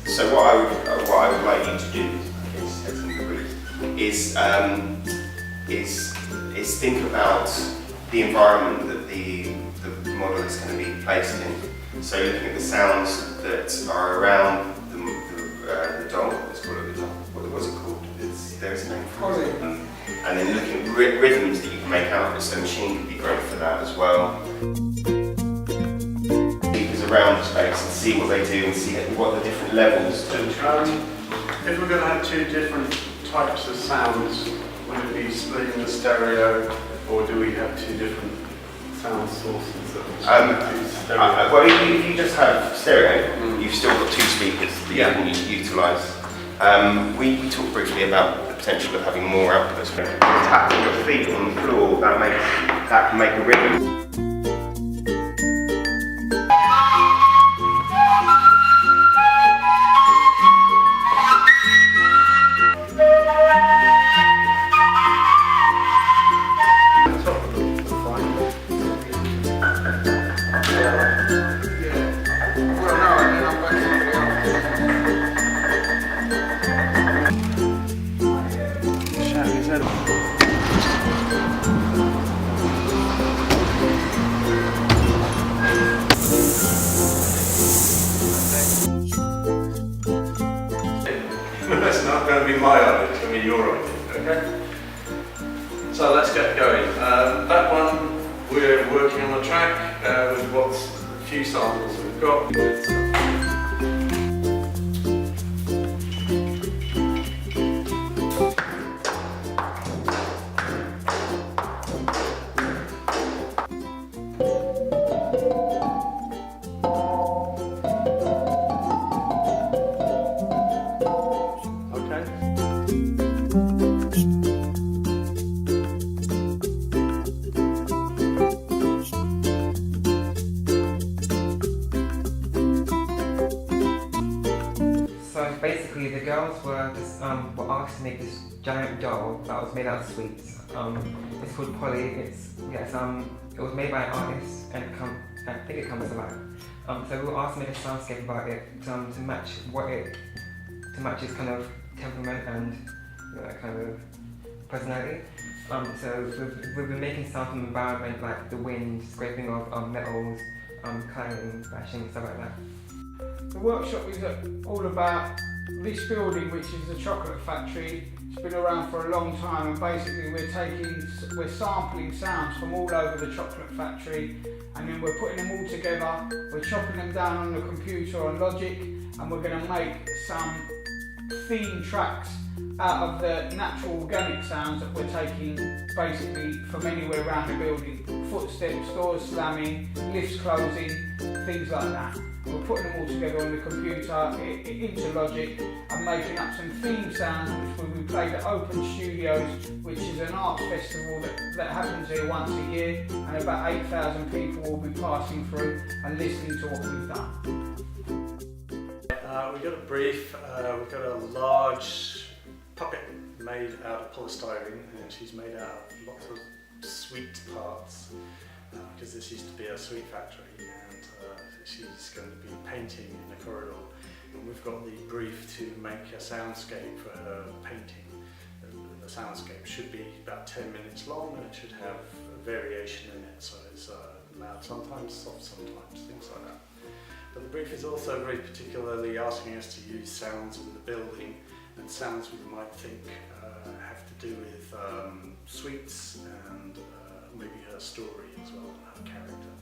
So what I would like you to do, is think about the environment that the model is going to be placed in. So looking at the sounds that are around the doll. Let's call it the doll. What was it called? There's a name for it. And then looking at rhythms that you can make out of it. So the machine can be great for that as well. Around the space and see what they do and see what the different levels do. If we're going to have two different types of sounds, would it be splitting the stereo, or do we have two different sound sources that we stereo? Well, if you just have stereo, you've still got two speakers that you can utilise. We talked briefly about the potential of having more outputs. Tapping your feet on the floor, that can make a rhythm. That's not going to be my idea, it's going to be your idea, okay? So let's get going. That one, we're working on the track with what few samples we've got. Basically, the girls were asked to make this giant doll that was made out of sweets. It's called Polly. It was made by an artist, and I think it comes to life. So we were asked to make a soundscape about it to match its kind of temperament and kind of personality. So we've been making sound from the environment, like the wind, scraping of metals, clanging, bashing, stuff like that. The workshop is all about this building, which is the chocolate factory. It's been around for a long time, and basically we're sampling sounds from all over the chocolate factory, and then we're putting them all together. We're chopping them down on the computer on Logic, and we're going to make some theme tracks out of the natural organic sounds that we're taking basically from anywhere around the building. Footsteps, doors slamming, lifts closing, things like that. We're putting them all together on the computer into Logic and making up some theme sounds which will be played at Open Studios, which is an arts festival that happens here once a year, and about 8,000 people will be passing through and listening to what we've done. We've got a brief, we've got a large puppet made out of polystyrene, and she's made out of lots of sweet parts because this used to be a sweet factory, and she's going to be painting in the corridor, and we've got the brief to make a soundscape for her painting. The soundscape should be about 10 minutes long, and it should have a variation in it, so it's loud sometimes, soft sometimes, things like that. But the brief is also very particularly asking us to use sounds in the building, and sounds we might think have to do with sweets and maybe her story as well, and her character.